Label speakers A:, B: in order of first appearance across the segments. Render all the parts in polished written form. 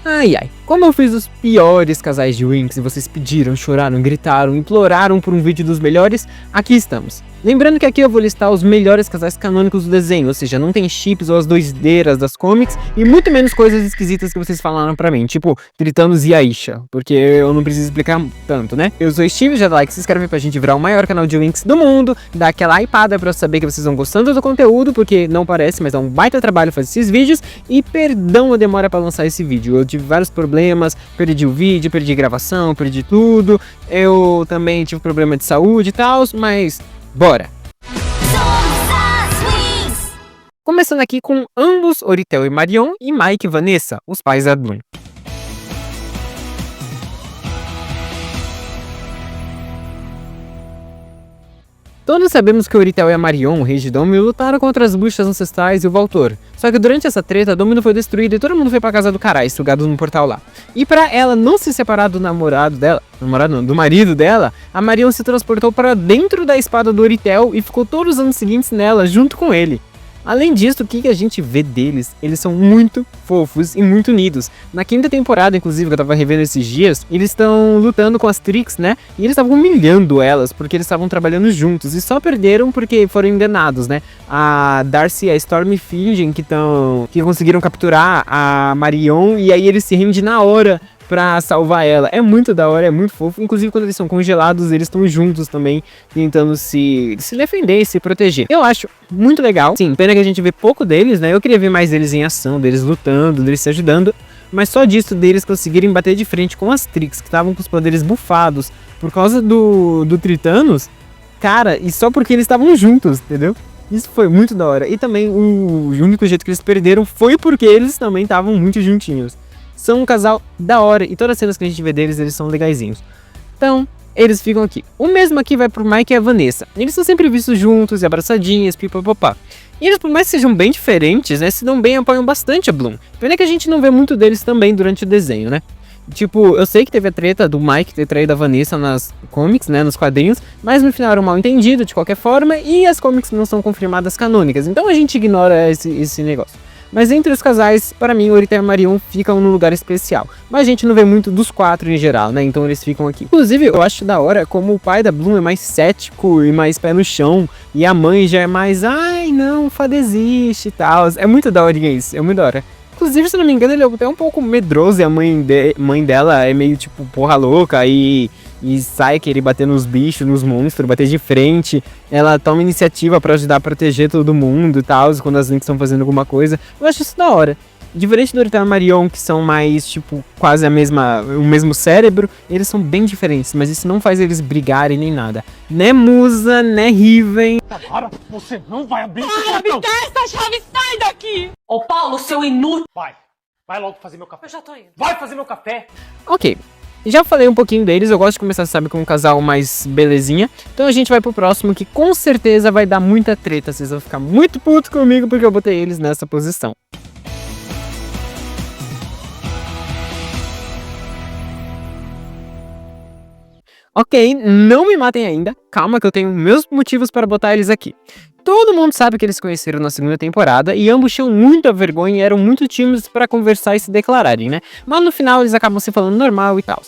A: Ai ai, como eu fiz os piores casais de Winx e vocês pediram, choraram, gritaram, imploraram por um vídeo dos melhores, aqui estamos. Lembrando que aqui eu vou listar os melhores casais canônicos do desenho, ou seja, não tem chips ou as doideiras das comics e muito menos coisas esquisitas que vocês falaram pra mim, tipo Tritanos e Aisha, porque eu não preciso explicar tanto, né? Eu sou Steve, já dá like, se inscreve pra gente virar o maior canal de Winx do mundo, dá aquela hypada pra eu saber que vocês estão gostando do conteúdo, porque não parece, mas é um baita trabalho fazer esses vídeos, e perdão a demora pra lançar esse vídeo, eu tive vários problemas, perdi o vídeo, perdi gravação, perdi tudo, eu também tive problema de saúde e tal, mas bora! Começando aqui com ambos, Oritel e Marion, e Mike e Vanessa, os pais da Bloom. Todos sabemos que Oritel e a Marion, o rei de Domino, lutaram contra as bruxas ancestrais e o Valtor. Só que durante essa treta, Domino foi destruído e todo mundo foi pra casa do caralho, sugado no portal lá. E pra ela não se separar do do marido dela, a Marion se transportou para dentro da espada do Oritel e ficou todos os anos seguintes nela, junto com ele. Além disso, o que a gente vê deles? Eles são muito fofos e muito unidos. Na quinta temporada, inclusive, que eu tava revendo esses dias, eles estão lutando com as Trix, né? E eles estavam humilhando elas, porque eles estavam trabalhando juntos. E só perderam porque foram enganados, né? A Darcy e a Storm fingem que conseguiram capturar a Marion, e aí eles se rendem na hora pra salvar ela. É muito da hora, é muito fofo. Inclusive, quando eles são congelados, eles estão juntos também, tentando se defender e se proteger. Eu acho muito legal. Sim, pena que a gente vê pouco deles, né? Eu queria ver mais deles em ação, deles lutando, deles se ajudando. Mas só disso, deles conseguirem bater de frente com as Trix, que estavam com os poderes bufados por causa do Tritanos, cara, e só porque eles estavam juntos, entendeu? Isso foi muito da hora. E também o único jeito que eles perderam foi porque eles também estavam muito juntinhos. São um casal da hora e todas as cenas que a gente vê deles, eles são legaisinhos. Então, eles ficam aqui. O mesmo aqui vai pro Mike e a Vanessa. Eles são sempre vistos juntos e abraçadinhos, pipapopá. E eles, por mais que sejam bem diferentes, né, se dão bem e apoiam bastante a Bloom. Pena que a gente não vê muito deles também durante o desenho, né? Tipo, eu sei que teve a treta do Mike ter traído a Vanessa nas comics, né, nos quadrinhos, mas no final era um mal entendido de qualquer forma e as comics não são confirmadas canônicas, então a gente ignora esse negócio. Mas entre os casais, para mim, Oritel e Marion ficam num lugar especial. Mas a gente não vê muito dos quatro em geral, né? Então eles ficam aqui. Inclusive, eu acho da hora como o pai da Bloom é mais cético e mais pé no chão. E a mãe já é mais, ai não, Fá desiste e tal. É muito da hora isso, é muito da hora. Inclusive, se não me engano, ele é até um pouco medroso e a mãe dela é meio tipo porra louca e sai querer bater nos bichos, nos monstros, bater de frente. Ela toma iniciativa pra ajudar a proteger todo mundo e tal, quando as Lynx estão fazendo alguma coisa. Eu acho isso da hora. Diferente do Oritel e Marion, que são mais, tipo, quase o mesmo cérebro, eles são bem diferentes, mas isso não faz eles brigarem nem nada. Né Musa, né Riven.
B: Agora você não vai abrir esse
C: portão!
B: portão!
C: Me dá essa chave, sai daqui! Ô Paulo, seu inútil!
B: Vai logo fazer meu café.
C: Eu já tô indo.
B: Vai fazer meu café!
A: Ok. Já falei um pouquinho deles, eu gosto de começar, sabe, com um casal mais belezinha. Então a gente vai pro próximo, que com certeza vai dar muita treta. Vocês vão ficar muito putos comigo porque eu botei eles nessa posição. Ok, não me matem ainda. Calma que eu tenho meus motivos para botar eles aqui. Todo mundo sabe que eles se conheceram na segunda temporada e ambos tinham muita vergonha e eram muito tímidos para conversar e se declararem, né? Mas no final eles acabam se falando normal e tal.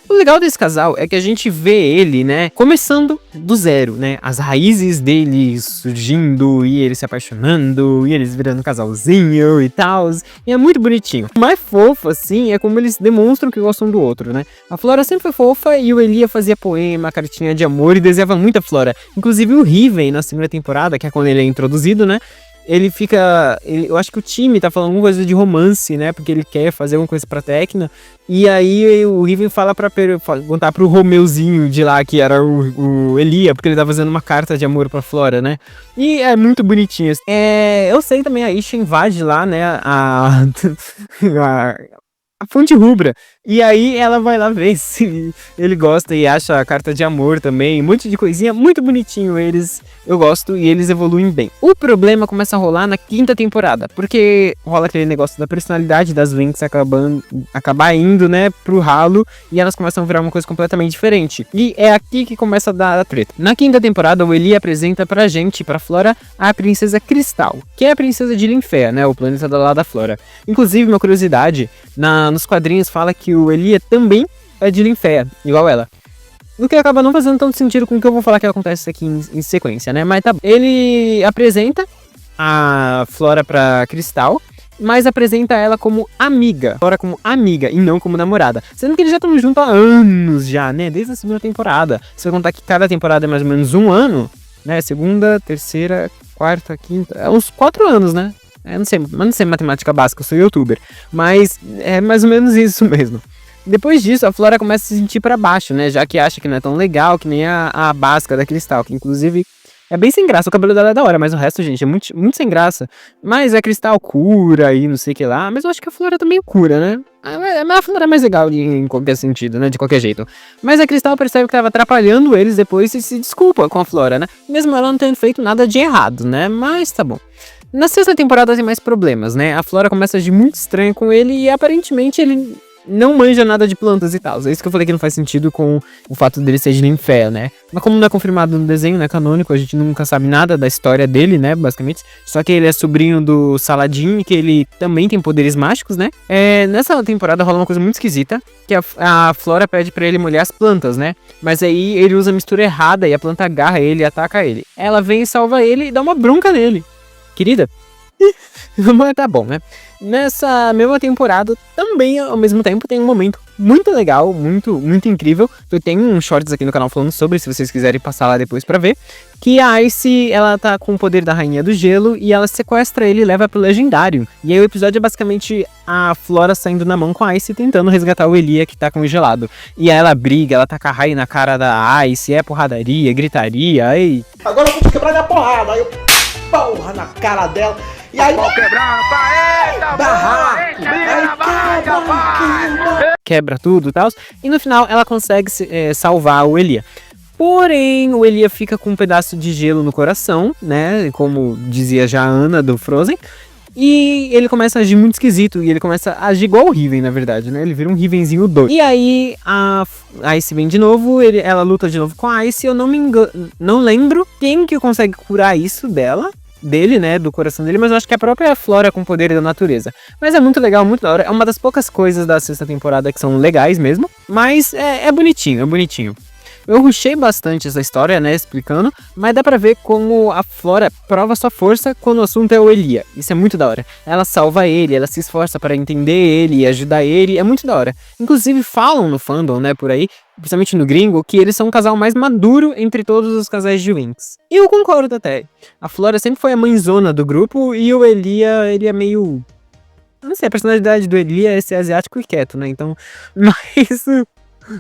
A: O legal desse casal é que a gente vê ele, né, começando do zero, né, as raízes dele surgindo e ele se apaixonando e eles virando um casalzinho e tal, e é muito bonitinho. O mais fofo, assim, é como eles demonstram que gostam do outro, né. A Flora sempre foi fofa e o Elia fazia poema, cartinha de amor e desenhava muito a Flora. Inclusive o Riven, na segunda temporada, que é quando ele é introduzido, né, ele fica... eu acho que o time tá falando alguma coisa de romance, né? Porque ele quer fazer alguma coisa pra Tecna. E aí o Riven fala pra contar pro Romeuzinho de lá, que era o Elia, porque ele tá fazendo uma carta de amor pra Flora, né? E é muito bonitinho. Eu sei também, a Isha invade lá, né? A fonte rubra. E aí ela vai lá ver se ele gosta e acha a carta de amor também. Um monte de coisinha, muito bonitinho eles. Eu gosto e eles evoluem bem. O problema começa a rolar na quinta temporada, porque rola aquele negócio da personalidade das Winx acabar indo, né, pro ralo, e elas começam a virar uma coisa completamente diferente. E é aqui que começa a dar a treta. Na quinta temporada, o Eli apresenta pra gente, pra Flora, a princesa Cristal, que é a princesa de Linféia, né, o planeta lá da Flora. Inclusive, uma curiosidade, nos quadrinhos fala que o Elia também é de Linféia, igual ela. O que acaba não fazendo tanto sentido com o que eu vou falar que acontece aqui em sequência, né? Mas tá bom. Ele apresenta a Flora pra Cristal, mas apresenta ela como amiga. Flora como amiga e não como namorada. Sendo que eles já estão juntos há anos já, né? Desde a segunda temporada. Se eu contar que cada temporada é mais ou menos um ano, né? Segunda, terceira, quarta, quinta... É uns 4 anos, né? Eu não sei matemática básica, eu sou youtuber. Mas é mais ou menos isso mesmo. Depois disso, a Flora começa a se sentir pra baixo, né? Já que acha que não é tão legal que nem a básica da Cristal, que inclusive é bem sem graça. O cabelo dela é da hora, mas o resto, gente, é muito, muito sem graça. Mas a Cristal cura e não sei o que lá. Mas eu acho que a Flora também cura, né? A Flora é mais legal em qualquer sentido, né? De qualquer jeito. Mas a Cristal percebe que tava atrapalhando eles depois e se desculpa com a Flora, né? Mesmo ela não tendo feito nada de errado, né? Mas tá bom. Na sexta temporada tem mais problemas, né? A Flora começa a agir muito estranho com ele e aparentemente ele não manja nada de plantas e tal. É isso que eu falei que não faz sentido com o fato dele ser de Linféia, né? Mas como não é confirmado no desenho, né, canônico, a gente nunca sabe nada da história dele, né, basicamente. Só que ele é sobrinho do Saladin e que ele também tem poderes mágicos, né? Nessa temporada rola uma coisa muito esquisita, que a Flora pede pra ele molhar as plantas, né? Mas aí ele usa a mistura errada e a planta agarra ele e ataca ele. Ela vem e salva ele e dá uma bronca nele. Querida, mas tá bom, né? Nessa mesma temporada, também, ao mesmo tempo, tem um momento muito legal, muito incrível. Eu tenho uns shorts aqui no canal falando sobre, se vocês quiserem passar lá depois pra ver. Que a Ice, ela tá com o poder da Rainha do Gelo e ela sequestra ele e leva pro Legendário. E aí o episódio é basicamente a Flora saindo na mão com a Ice, tentando resgatar o Elia que tá congelado. E aí ela briga, ela taca raio na cara da Ice, é porradaria, gritaria, aí...
B: Agora eu vou te quebrar minha porrada. Aí eu porra na cara dela. E aí...
A: Quebra tudo e tal. E no final ela consegue salvar o Elia. Porém, o Elia fica com um pedaço de gelo no coração, né? Como dizia já a Ana do Frozen. E ele começa a agir muito esquisito. E ele começa a agir igual o Riven, na verdade, né? Ele vira um Rivenzinho doido. E aí a Ice vem de novo. Ela luta de novo com a Ice. Eu não me engano, não lembro quem que consegue curar isso dele, né, do coração dele, mas eu acho que é a própria Flora com poder da natureza. Mas é muito legal, muito da hora. É uma das poucas coisas da sexta temporada que são legais mesmo, mas é bonitinho, é bonitinho. Eu rushei bastante essa história, né, explicando, mas dá pra ver como a Flora prova sua força quando o assunto é o Elia. Isso é muito da hora. Ela salva ele, ela se esforça para entender ele e ajudar ele, é muito da hora. Inclusive falam no fandom, né, por aí, principalmente no gringo, que eles são o casal mais maduro entre todos os casais de Winx. E eu concordo até. A Flora sempre foi a mãezona do grupo e o Elia, ele é meio... Não sei, a personalidade do Elia é ser asiático e quieto, né, então... Mas...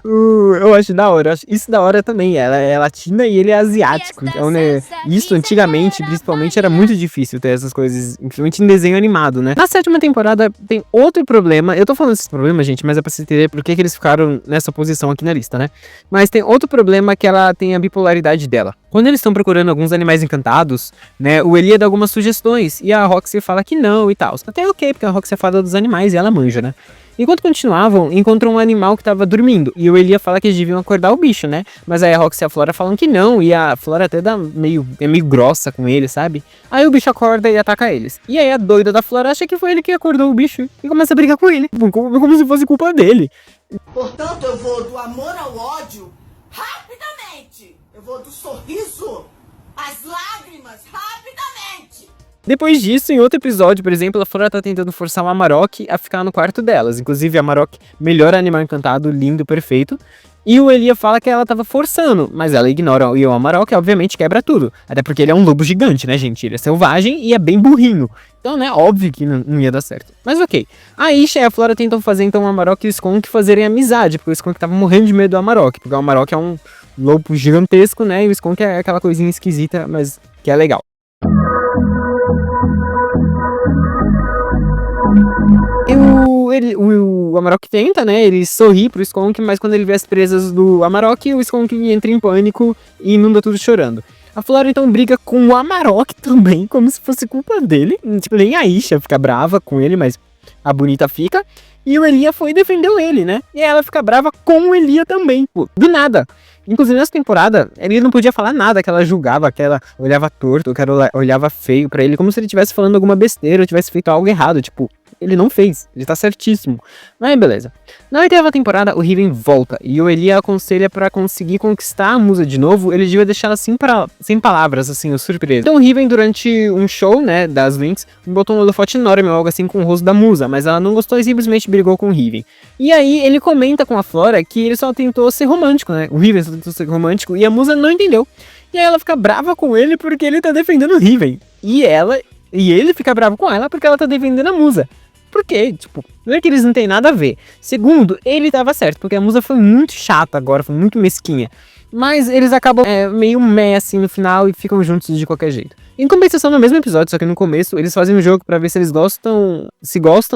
A: eu acho da hora, eu acho isso da hora também. Ela é latina e ele é asiático. Então, né, isso antigamente, principalmente, era muito difícil ter essas coisas, principalmente em desenho animado, né? Na sétima temporada tem outro problema. Eu tô falando desses problemas, gente, mas é pra você entender por que eles ficaram nessa posição aqui na lista, né? Mas tem outro problema, que ela tem a bipolaridade dela. Quando eles estão procurando alguns animais encantados, né, o Elia dá algumas sugestões e a Roxy fala que não e tal. Até ok, porque a Roxy é fada dos animais e ela manja, né? Enquanto continuavam, encontram um animal que tava dormindo. E o Elia fala que eles deviam acordar o bicho, né? Mas aí a Roxy e a Flora falam que não. E a Flora até é meio grossa com ele, sabe? Aí o bicho acorda e ataca eles. E aí a doida da Flora acha que foi ele que acordou o bicho. E começa a brigar com ele. Como se fosse culpa dele.
D: Portanto, eu vou do amor ao ódio rapidamente. Eu vou do sorriso às lágrimas rapidamente.
A: Depois disso, em outro episódio, por exemplo, a Flora tá tentando forçar o Amarok a ficar no quarto delas. Inclusive, o Amarok, melhor animal encantado, lindo, perfeito. E o Elia fala que ela tava forçando, mas ela ignora. E o Amarok, obviamente, quebra tudo. Até porque ele é um lobo gigante, né, gente? Ele é selvagem e é bem burrinho. Então, né, óbvio que não ia dar certo. Mas ok. A Isha e a Flora tentam fazer, então, o Amarok e o Skunk fazerem amizade. Porque o Skunk tava morrendo de medo do Amarok. Porque o Amarok é um lobo gigantesco, né? E o Skunk é aquela coisinha esquisita, mas que é legal. O Amarok tenta, né, ele sorri pro Skunk, mas quando ele vê as presas do Amarok, o Skunk entra em pânico e inunda tudo chorando. A Flora então briga com o Amarok também, como se fosse culpa dele. Tipo, nem a Isha fica brava com ele, mas a bonita fica. E o Elia foi e defendeu ele, né? E ela fica brava com o Elia também, pô, do nada. Inclusive nessa temporada, ele não podia falar nada, que ela julgava, que ela olhava torto, que ela olhava feio pra ele, como se ele estivesse falando alguma besteira ou tivesse feito algo errado, tipo, Ele não fez, ele tá certíssimo. Mas beleza. Na 8ª temporada, o Riven volta e o Eli aconselha pra conseguir conquistar a musa de novo, ele devia deixá-la sem palavras, assim, surpresa. Então o Riven, durante um show, né, das Lynx, botou um holofote enorme ou algo assim com o rosto da musa, mas ela não gostou e simplesmente brigou com o Riven. E aí ele comenta com a Flora que ele só tentou ser romântico, né? O Riven só tentou ser romântico e a musa não entendeu. E aí ela fica brava com ele porque ele tá defendendo o Riven. E ele fica bravo com ela porque ela tá defendendo a musa. Por quê? Tipo, não é que eles não têm nada a ver. Segundo, ele tava certo, porque a musa foi muito chata agora, foi muito mesquinha. Mas eles acabam meio meh assim no final e ficam juntos de qualquer jeito. Em compensação, no mesmo episódio, só que no começo, eles fazem um jogo pra ver se eles gostam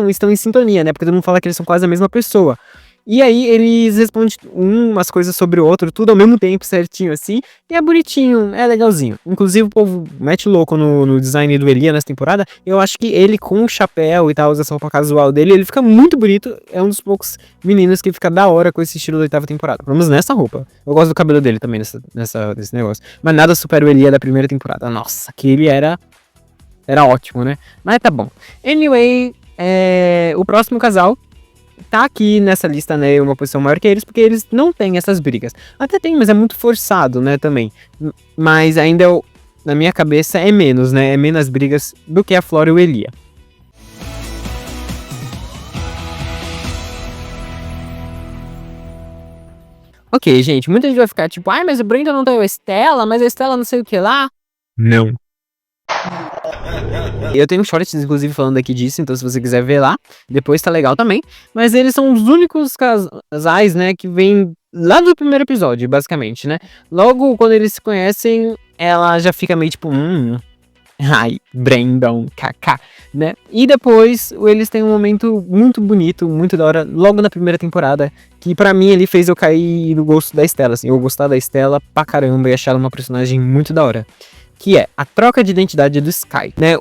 A: e estão em sintonia, né? Porque todo mundo fala que eles são quase a mesma pessoa. E aí eles respondem umas coisas sobre o outro, tudo ao mesmo tempo, certinho assim. E é bonitinho, é legalzinho. Inclusive o povo mete louco no design do Elia nessa temporada. Eu acho que ele com o chapéu e tal, essa roupa casual dele, ele fica muito bonito. É um dos poucos meninos que fica da hora com esse estilo da 8ª temporada. Vamos nessa roupa. Eu gosto do cabelo dele também nesse negócio. Mas nada supera o Elia da primeira temporada. Nossa, que ele era ótimo, né? Mas tá bom. Anyway, o próximo casal tá aqui nessa lista, né, uma posição maior que eles, porque eles não têm essas brigas. Até tem, mas é muito forçado, né, também. Mas ainda, na minha cabeça, é menos, né, é menos brigas do que a Flora e o Elia. Ok, gente, muita gente vai ficar tipo, ai, mas o Brandon não tem a Estela, mas a Estela não sei o que lá. Não. Eu tenho shorts, inclusive, falando aqui disso, então se você quiser ver lá, depois tá legal também. Mas eles são os únicos casais, né, que vêm lá do primeiro episódio, basicamente, né. Logo, quando eles se conhecem, ela já fica meio tipo, ai, Brandon, kaká, né. E depois, eles têm um momento muito bonito, muito da hora, logo na primeira temporada, que pra mim ele fez eu cair no gosto da Estela, assim. Eu gostar da Estela pra caramba e achar ela uma personagem muito da hora. Que é a troca de identidade do Sky, né?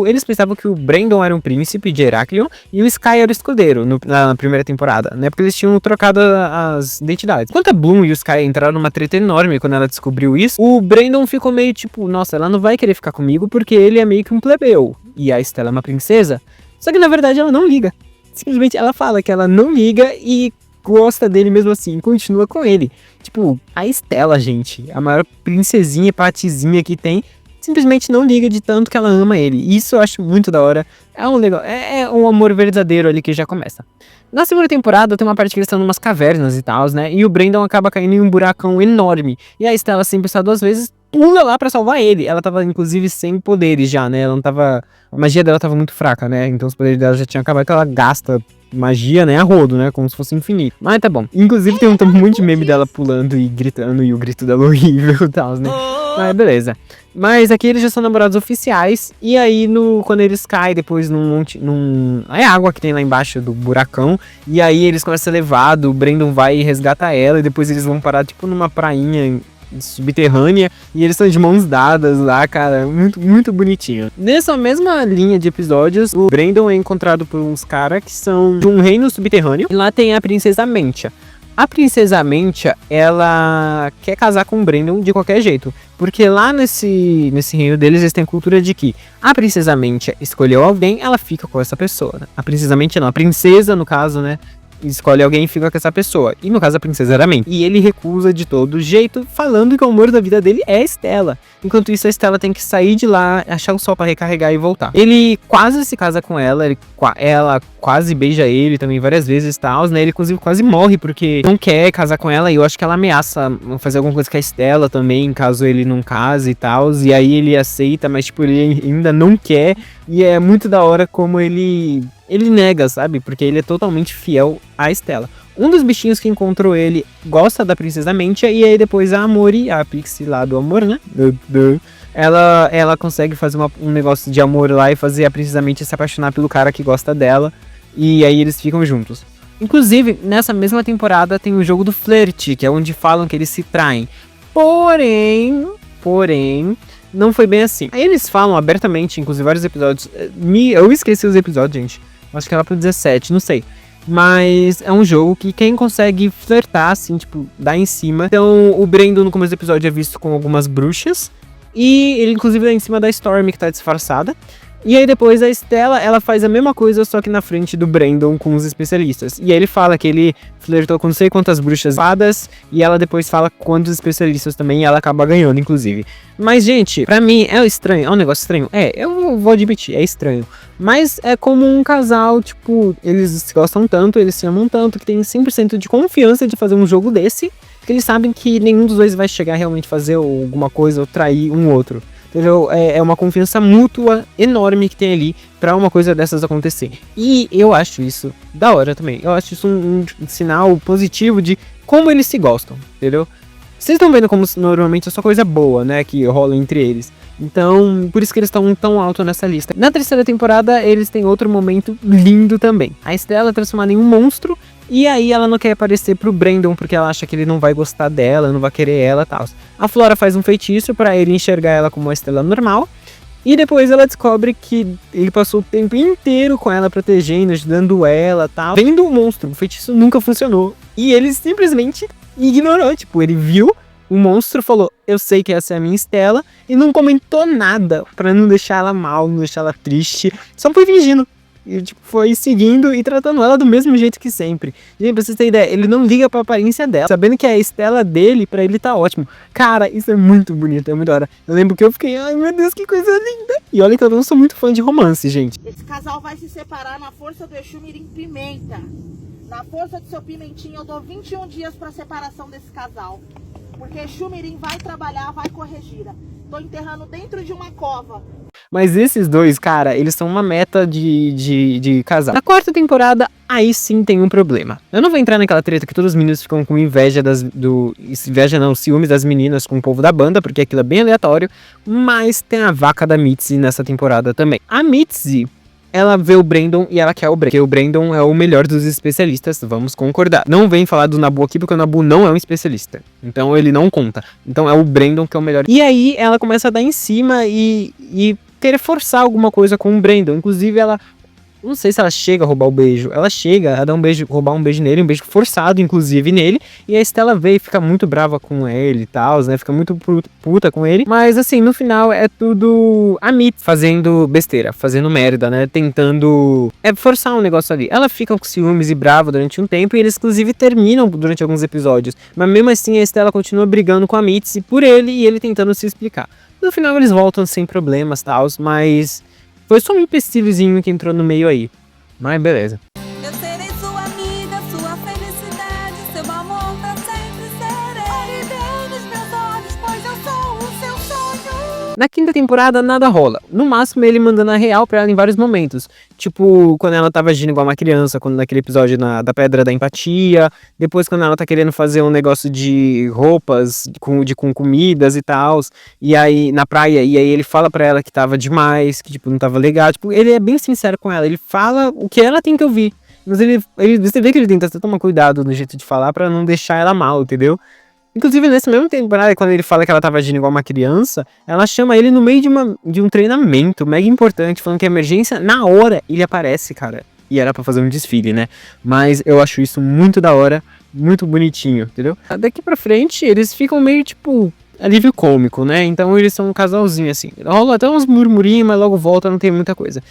A: Eles pensavam que o Brandon era um príncipe de Heraklion e o Sky era o escudeiro na primeira temporada, né? Porque eles tinham trocado as identidades. Enquanto a Bloom e o Sky entraram numa treta enorme quando ela descobriu isso, o Brandon ficou meio tipo, nossa, ela não vai querer ficar comigo porque ele é meio que um plebeu e a Estela é uma princesa. Só que na verdade ela não liga. Simplesmente ela fala que ela não liga e gosta dele mesmo assim, continua com ele. Tipo, a Estela, gente, a maior princesinha, patizinha que tem, simplesmente não liga de tanto que ela ama ele. Isso eu acho muito da hora. É um amor verdadeiro ali que já começa. Na segunda temporada tem uma parte que eles estão numas cavernas e tal, né? E o Brandon acaba caindo em um buracão enorme. E a Estela, sem pensar 2 vezes, pula lá pra salvar ele. Ela tava, inclusive, sem poderes já, né? Ela não tava... A magia dela tava muito fraca, né? Então os poderes dela já tinham acabado, que ela gasta magia, né, a rodo, né, como se fosse infinito. Mas tá bom. Inclusive tem um monte de meme dela pulando e gritando, e o grito dela horrível e tal, né. Mas beleza. Mas aqui eles já são namorados oficiais, e aí quando eles caem depois é água que tem lá embaixo do buracão, e aí eles começam a ser levados, o Brandon vai e resgata ela, e depois eles vão parar tipo numa prainha subterrânea, e eles estão de mãos dadas lá, cara, muito, muito bonitinho. Nessa mesma linha de episódios, o Brandon é encontrado por uns caras que são de um reino subterrâneo, e lá tem a princesa Mentia. A princesa Mentia, ela quer casar com o Brandon de qualquer jeito, porque lá nesse reino deles, eles têm a cultura de que a princesa Mentia escolheu alguém, ela fica com essa pessoa, né? A princesa Mentia não, a princesa, no caso, né, escolhe alguém e fica com essa pessoa. E no caso a princesa era Mentia. E ele recusa de todo jeito, falando que o amor da vida dele é a Estela. Enquanto isso, a Estela tem que sair de lá, achar o sol pra recarregar e voltar. Ele quase se casa com ela, ela quase beija ele também várias vezes e tal, né? Ele inclusive quase morre porque não quer casar com ela, e eu acho que ela ameaça fazer alguma coisa com a Estela também, caso ele não case e tal. E aí ele aceita, mas tipo, ele ainda não quer. E é muito da hora como ele nega, sabe? Porque ele é totalmente fiel à Estela. Um dos bichinhos que encontrou ele gosta da princesa Mentia, e aí depois a Amori, a Pixie lá do amor, né? Ela consegue fazer um negócio de amor lá e fazer a princesa Mentia se apaixonar pelo cara que gosta dela. E aí eles ficam juntos. Inclusive, nessa mesma temporada tem o jogo do flerte, que é onde falam que eles se traem. Porém, não foi bem assim. Aí eles falam abertamente, inclusive vários episódios. Eu esqueci os episódios, gente. Acho que é lá pro 17, não sei. Mas é um jogo que quem consegue flertar, assim, tipo, dar em cima. Então, o Brandon no começo do episódio é visto com algumas bruxas. E ele, inclusive, dá em cima da Storm, que tá disfarçada. E aí depois a Stella, ela faz a mesma coisa, só que na frente do Brandon com os especialistas. E aí ele fala que ele flertou com não sei quantas bruxas fadas, e ela depois fala quantos especialistas também, e ela acaba ganhando, inclusive. Mas, gente, pra mim é estranho, é um negócio estranho. Eu vou admitir, é estranho. Mas é como um casal, tipo, eles se gostam tanto, eles se amam tanto, que tem 100% de confiança de fazer um jogo desse, que eles sabem que nenhum dos dois vai chegar a realmente fazer alguma coisa ou trair um outro. Entendeu? É uma confiança mútua enorme que tem ali pra uma coisa dessas acontecer. E eu acho isso da hora também. Eu acho isso um sinal positivo de como eles se gostam, entendeu? Vocês estão vendo como normalmente é só coisa boa, né, que rola entre eles. Então, por isso que eles estão tão alto nessa lista. Na terceira temporada, eles têm outro momento lindo também. A Stella é transformada em um monstro, e aí ela não quer aparecer pro Brandon, porque ela acha que ele não vai gostar dela, não vai querer ela e tal. A Flora faz um feitiço pra ele enxergar ela como uma estrela normal, e depois ela descobre que ele passou o tempo inteiro com ela, protegendo, ajudando ela e tal. Vendo o monstro, o feitiço nunca funcionou. E ele simplesmente ignorou, tipo, ele viu o monstro, falou, eu sei que essa é a minha Stella, e não comentou nada pra não deixar ela mal, não deixar ela triste, só foi fingindo. E tipo, foi seguindo e tratando ela do mesmo jeito que sempre. Gente, pra vocês terem ideia, ele não liga pra aparência dela, sabendo que é a Stella dele, pra ele tá ótimo. Cara, isso é muito bonito, é muito da hora. Eu lembro que eu fiquei, ai meu Deus, que coisa linda. E olha que eu não sou muito fã de romance, gente.
D: Esse casal vai se separar na força do Exu Mirim Pimenta. Na força do seu pimentinho, eu dou 21 dias pra separação desse casal. Porque Exu Mirim vai trabalhar, vai corrigir. Tô enterrando dentro de uma cova.
A: Mas esses dois, cara, eles são uma meta de casal. Na quarta temporada, aí sim tem um problema. Eu não vou entrar naquela treta que todos os meninos ficam com inveja ciúmes das meninas com o povo da banda, porque aquilo é bem aleatório. Mas tem a vaca da Mitzi nessa temporada também. A Mitzi, ela vê o Brandon e ela quer o Brandon. Porque o Brandon é o melhor dos especialistas, vamos concordar. Não vem falar do Nabu aqui, porque o Nabu não é um especialista. Então ele não conta. Então é o Brandon que é o melhor. E aí ela começa a dar em cima e querer forçar alguma coisa com o Brandon. Inclusive ela... Não sei se ela chega a roubar o beijo. Ela chega a dar um beijo, roubar um beijo nele, um beijo forçado, inclusive, nele. E a Stella vê e fica muito brava com ele e tal, né? Fica muito puta com ele. Mas, assim, no final é tudo a Mitzi fazendo besteira, fazendo merda, né? Tentando forçar um negócio ali. Ela fica com ciúmes e brava durante um tempo e eles, inclusive, terminam durante alguns episódios. Mas, mesmo assim, a Stella continua brigando com a Mitzi por ele e ele tentando se explicar. No final, eles voltam sem problemas e tal, mas... Foi só um empecilhozinho que entrou no meio aí. Mas beleza.
E: Eu serei sua amiga, sua felicidade, seu amor pra sempre serei. Olhe bem nos meus olhos, pois eu sou o seu sonho.
A: Na quinta temporada, nada rola. No máximo, ele mandando a real pra ela em vários momentos. Tipo, quando ela tava agindo igual uma criança, quando naquele episódio da Pedra da Empatia. Depois, quando ela tá querendo fazer um negócio de roupas, com comidas e tal. E aí, na praia, e aí ele fala pra ela que tava demais, que, tipo, não tava legal. Tipo, ele é bem sincero com ela. Ele fala o que ela tem que ouvir. Mas você vê que ele tenta tomar cuidado no jeito de falar pra não deixar ela mal, entendeu? Inclusive, nessa mesma temporada, quando ele fala que ela tava agindo igual uma criança, ela chama ele no meio de um treinamento mega importante, falando que é emergência, na hora ele aparece, cara. E era pra fazer um desfile, né? Mas eu acho isso muito da hora, muito bonitinho, entendeu? Daqui pra frente, eles ficam meio, tipo, alívio cômico, né? Então eles são um casalzinho, assim. Rola até uns murmurinhos, mas logo volta, não tem muita coisa.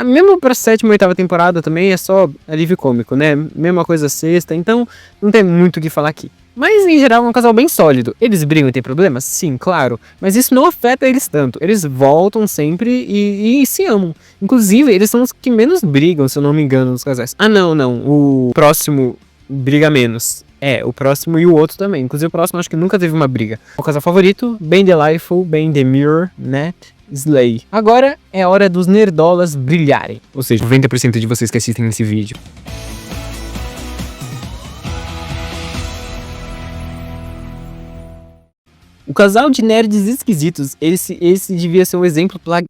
A: Mesmo pra sétima e oitava temporada também é só alívio cômico, né? Mesma coisa sexta, então não tem muito o que falar aqui. Mas, em geral, é um casal bem sólido. Eles brigam e tem problemas? Sim, claro. Mas isso não afeta eles tanto. Eles voltam sempre e se amam. Inclusive, eles são os que menos brigam, se eu não me engano, nos casais. Ah, não. O próximo briga menos. O próximo e o outro também. Inclusive, o próximo acho que nunca teve uma briga. O casal favorito, bem Delightful, bem Demure, Nat, Slay. Agora é a hora dos nerdolas brilharem. Ou seja, 90% de vocês que assistem esse vídeo. O casal de nerds esquisitos, esse devia ser um exemplo pra...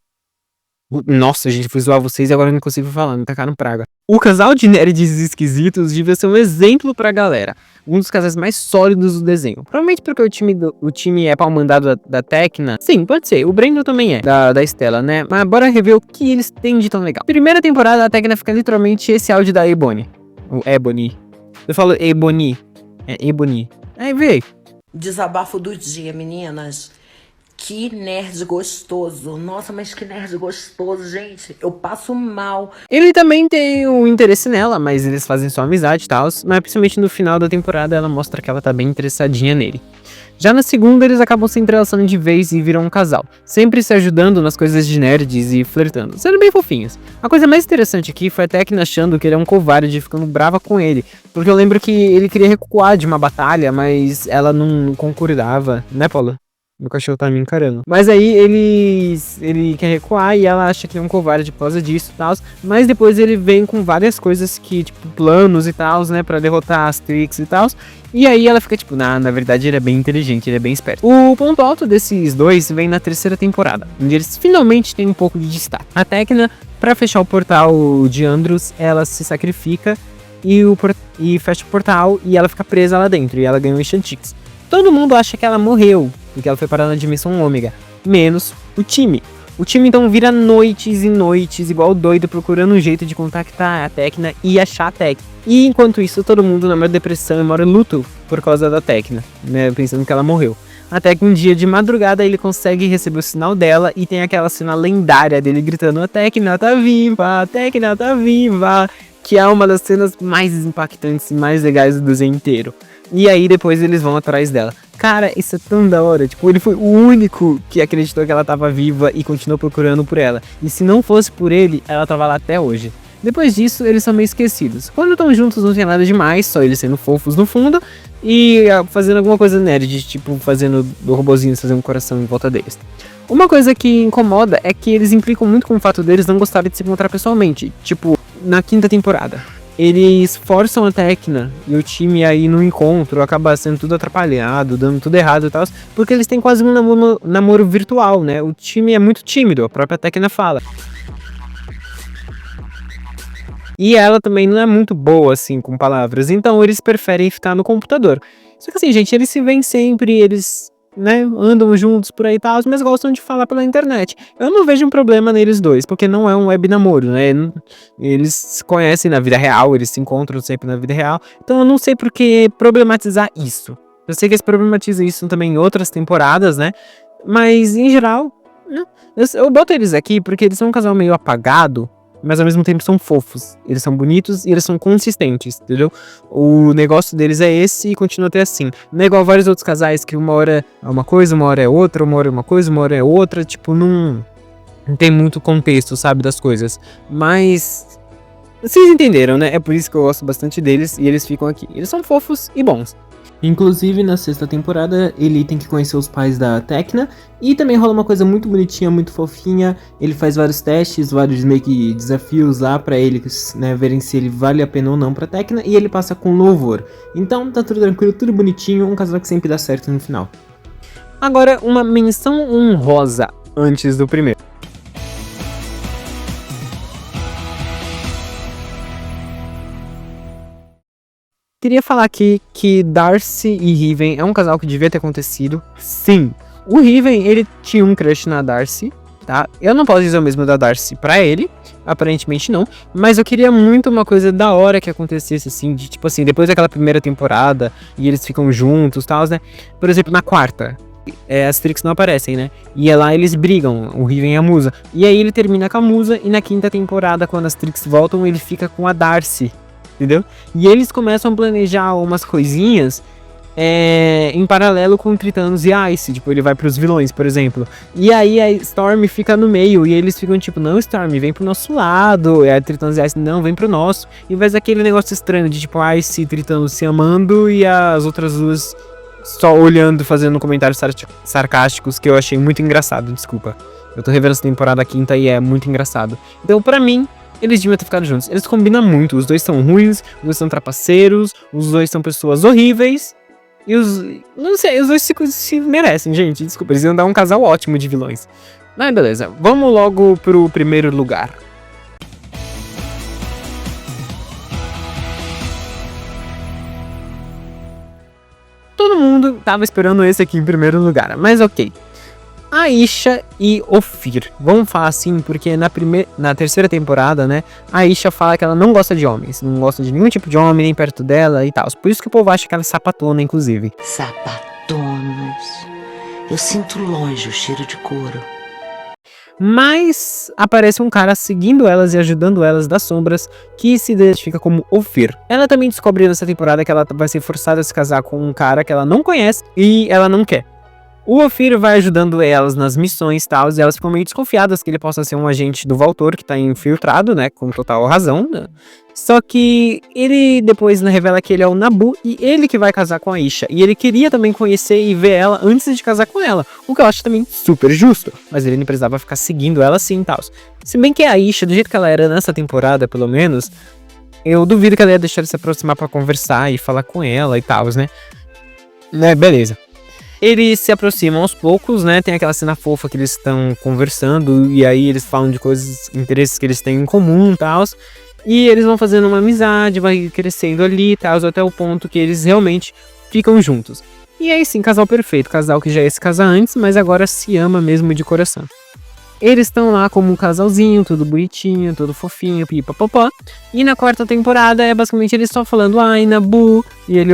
A: Nossa, gente, fui zoar vocês e agora eu não consigo falar, me tacaram praga. O casal de nerds esquisitos devia ser um exemplo pra galera. Um dos casais mais sólidos do desenho. Provavelmente porque o time é pau mandado da Tecna. Sim, pode ser. O Brandon também é, da Stella, né? Mas bora rever o que eles têm de tão legal. Primeira temporada, a Tecna fica literalmente esse áudio da Ebony. O Ebony. Eu falo Ebony. É Ebony. Aí, vê.
F: Desabafo do dia, meninas.
C: Que nerd gostoso. Nossa, mas que nerd gostoso, gente. Eu passo mal.
A: Ele também tem um interesse nela, mas eles fazem só amizade e tal. Mas principalmente no final da temporada ela mostra que ela tá bem interessadinha nele. Já na segunda eles acabam se entrelaçando de vez e viram um casal, sempre se ajudando nas coisas de nerds e flertando, sendo bem fofinhos. A coisa mais interessante aqui foi a Tecna achando que ele é um covarde e ficando brava com ele, porque eu lembro que ele queria recuar de uma batalha, mas ela não concordava, né, Paula? Meu cachorro tá me encarando. Mas aí ele quer recuar e ela acha que é um covarde por causa disso e tal. Mas depois ele vem com várias coisas que, tipo, planos e tal, né, pra derrotar as Trix e tal. E aí ela fica tipo, na verdade ele é bem inteligente, ele é bem esperto. O ponto alto desses dois vem na terceira temporada, onde eles finalmente têm um pouco de destaque. A Tecna, pra fechar o portal de Andros, ela se sacrifica e fecha o portal e ela fica presa lá dentro. E ela ganha o Enchantix. Todo mundo acha que ela morreu, porque ela foi parar na dimensão Ômega, menos o time. O time então vira noites e noites, igual doido, procurando um jeito de contactar a Tecna e achar a Tecna. E enquanto isso, todo mundo na maior depressão e maior luto por causa da Tecna, né, pensando que ela morreu. Até que um dia de madrugada ele consegue receber o sinal dela e tem aquela cena lendária dele gritando: a Tecna tá viva, a Tecna tá viva, que é uma das cenas mais impactantes e mais legais do desenho inteiro. E aí depois eles vão atrás dela. Cara, isso é tão da hora. Tipo, ele foi o único que acreditou que ela tava viva e continuou procurando por ela. E se não fosse por ele, ela tava lá até hoje. Depois disso, eles são meio esquecidos. Quando estão juntos não tem nada demais, só eles sendo fofos no fundo e fazendo alguma coisa nerd, tipo fazendo do robozinho fazer um coração em volta deles. Uma coisa que incomoda é que eles implicam muito com o fato deles não gostarem de se encontrar pessoalmente. Tipo, na quinta temporada. Eles forçam a Tecna e o time aí no encontro, acaba sendo tudo atrapalhado, dando tudo errado e tal, porque eles têm quase um namoro virtual, né? O time é muito tímido, a própria Tecna fala. E ela também não é muito boa, assim, com palavras, então eles preferem ficar no computador. Só que assim, gente, eles se veem sempre, eles, né, andam juntos por aí e tal, mas gostam de falar pela internet. Eu não vejo um problema neles dois, porque não é um web namoro, né? Eles se conhecem na vida real, eles se encontram sempre na vida real. Então eu não sei por que problematizar isso. Eu sei que eles problematizam isso também em outras temporadas, né? Mas em geral, eu boto eles aqui porque eles são um casal meio apagado, mas ao mesmo tempo são fofos. Eles são bonitos e eles são consistentes, entendeu? O negócio deles é esse e continua até assim. Não é igual vários outros casais que uma hora é uma coisa, uma hora é outra, uma hora é uma coisa, uma hora é outra. Tipo, não tem muito contexto, sabe, das coisas. Mas vocês entenderam, né? É por isso que eu gosto bastante deles e eles ficam aqui. Eles são fofos e bons. Inclusive, na sexta temporada, ele tem que conhecer os pais da Tecna. E também rola uma coisa muito bonitinha, muito fofinha. Ele faz vários testes, vários meio que desafios lá pra eles, né, verem se ele vale a pena ou não pra Tecna. E ele passa com louvor. Então tá tudo tranquilo, tudo bonitinho. Um casal que sempre dá certo no final. Agora, uma menção honrosa antes do primeiro. Queria falar aqui que Darcy e Riven é um casal que devia ter acontecido. Sim, o Riven, ele tinha um crush na Darcy, tá? Eu não posso dizer o mesmo da Darcy pra ele, aparentemente não. Mas eu queria muito uma coisa da hora que acontecesse, assim, de tipo assim, depois daquela primeira temporada, e eles ficam juntos e tal, né? Por exemplo, na quarta, as Trix não aparecem, né? E lá eles brigam, o Riven e a Musa. E aí ele termina com a Musa, e na quinta temporada, quando as Trix voltam, ele fica com a Darcy. Entendeu? E eles começam a planejar umas coisinhas em paralelo com Tritanos e Ice. Tipo, ele vai pros vilões, por exemplo. E aí a Storm fica no meio. E eles ficam tipo, não, Storm, vem pro nosso lado. E a Tritanos e Ice, não, vem pro nosso. E faz aquele negócio estranho de tipo, Ice e Tritanos se amando. E as outras duas só olhando, fazendo comentários sarcásticos. Que eu achei muito engraçado, desculpa. Eu tô revendo essa temporada quinta e é muito engraçado. Então, pra mim, eles deviam ter ficado juntos. Eles combinam muito. Os dois são ruins, os dois são trapaceiros, os dois são pessoas horríveis. E não sei, os dois se merecem, gente. Desculpa, eles iam dar um casal ótimo de vilões. Mas beleza, vamos logo pro primeiro lugar. Todo mundo tava esperando esse aqui em primeiro lugar, mas ok. Aisha e Ophir. Vamos falar assim, porque na terceira temporada, né, a Aisha fala que ela não gosta de homens. Não gosta de nenhum tipo de homem, nem perto dela e tal. Por isso que o povo acha que ela é sapatona, inclusive.
C: Sapatonas. Eu sinto longe o cheiro de couro.
A: Mas aparece um cara seguindo elas e ajudando elas das sombras, que se identifica como Ophir. Ela também descobre nessa temporada que ela vai ser forçada a se casar com um cara que ela não conhece e ela não quer. O Ophir vai ajudando elas nas missões e tal, e elas ficam meio desconfiadas que ele possa ser um agente do Valtor, que tá infiltrado, né, com total razão, né? Só que ele depois revela que ele é o Nabu e ele que vai casar com a Isha. E ele queria também conhecer e ver ela antes de casar com ela, o que eu acho também super justo, mas ele não precisava ficar seguindo ela assim e tal. Se bem que a Isha, do jeito que ela era nessa temporada, pelo menos, eu duvido que ela ia deixar ele se aproximar pra conversar e falar com ela e tal, né, beleza. Eles se aproximam aos poucos, né? Tem aquela cena fofa que eles estão conversando e aí eles falam de coisas, interesses que eles têm em comum e tal. E eles vão fazendo uma amizade, vai crescendo ali e tal, até o ponto que eles realmente ficam juntos. E aí sim, casal perfeito, casal que já ia se casar antes, mas agora se ama mesmo de coração. Eles estão lá como um casalzinho, tudo bonitinho, tudo fofinho, pipapopó. E na quarta temporada é basicamente eles só falando, ai, Nabu, e ele,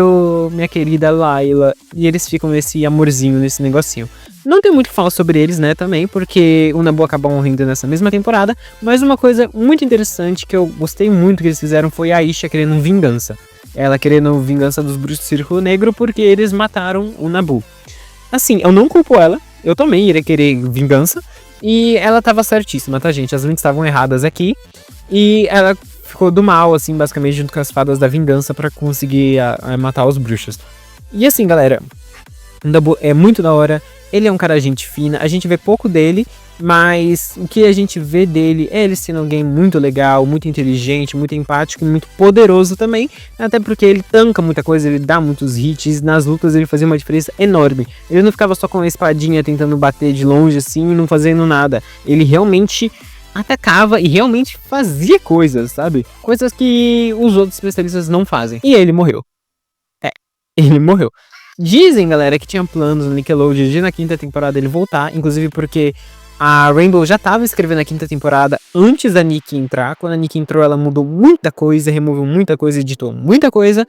A: minha querida Layla. E eles ficam nesse amorzinho, nesse negocinho. Não tem muito o que falar sobre eles, né, também, porque o Nabu acabou morrendo nessa mesma temporada. Mas uma coisa muito interessante que eu gostei muito que eles fizeram foi a Isha querendo vingança. Ela querendo vingança dos bruxos do Círculo Negro porque eles mataram o Nabu. Assim, eu não culpo ela, eu também iria querer vingança. E ela tava certíssima, tá, gente? As lentes estavam erradas aqui. E ela ficou do mal, assim, basicamente, junto com as fadas da vingança pra conseguir matar os bruxos. E assim, galera, o Nabu é muito da hora. Ele é um cara gente fina. A gente vê pouco dele, mas o que a gente vê dele é ele sendo alguém muito legal, muito inteligente, muito empático e muito poderoso também. Até porque ele tanca muita coisa, ele dá muitos hits. Nas lutas ele fazia uma diferença enorme. Ele não ficava só com a espadinha tentando bater de longe assim e não fazendo nada. Ele realmente atacava e realmente fazia coisas, sabe? Coisas que os outros especialistas não fazem. E ele morreu. Ele morreu. Dizem, galera, que tinha planos no Nickelodeon de na quinta temporada ele voltar, inclusive porque a Rainbow já estava escrevendo a quinta temporada antes da Nikki entrar. Quando a Nikki entrou, ela mudou muita coisa, removeu muita coisa, editou muita coisa.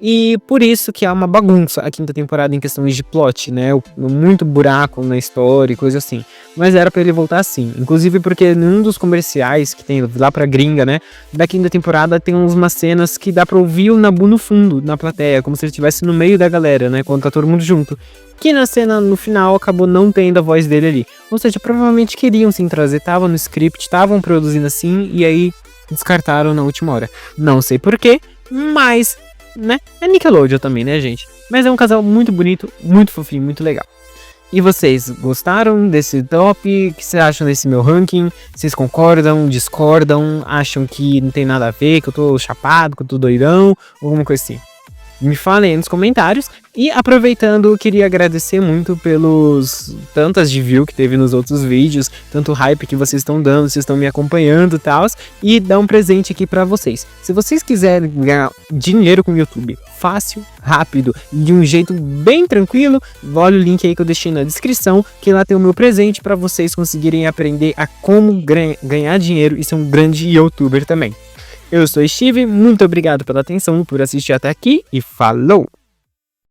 A: E por isso que há uma bagunça a quinta temporada em questões de plot, né? Muito buraco na história e coisa assim. Mas era pra ele voltar assim. Inclusive porque num dos comerciais que tem lá pra gringa, né? Da quinta temporada tem umas cenas que dá pra ouvir o Nabu no fundo, na plateia. Como se ele estivesse no meio da galera, né? Quando tá todo mundo junto. Que na cena, no final, acabou não tendo a voz dele ali. Ou seja, provavelmente queriam sim trazer. Tava no script, estavam produzindo assim. E aí descartaram na última hora. Não sei porquê, mas... né? É Nickelodeon também, né, gente? Mas é um casal muito bonito, muito fofinho, muito legal. E vocês gostaram desse top? O que vocês acham desse meu ranking? Vocês concordam, discordam? Acham que não tem nada a ver, que eu tô chapado, que eu tô doidão? Ou alguma coisa assim? Me falem aí nos comentários. E aproveitando, eu queria agradecer muito pelos tantas de view que teve nos outros vídeos, tanto hype que vocês estão dando, vocês estão me acompanhando e tal, e dar um presente aqui pra vocês. Se vocês quiserem ganhar dinheiro com o YouTube fácil, rápido e de um jeito bem tranquilo, olha o link aí que eu deixei na descrição, que lá tem o meu presente pra vocês conseguirem aprender a como ganhar dinheiro e ser um grande youtuber também. Eu sou Steve, muito obrigado pela atenção, por assistir até aqui e falou!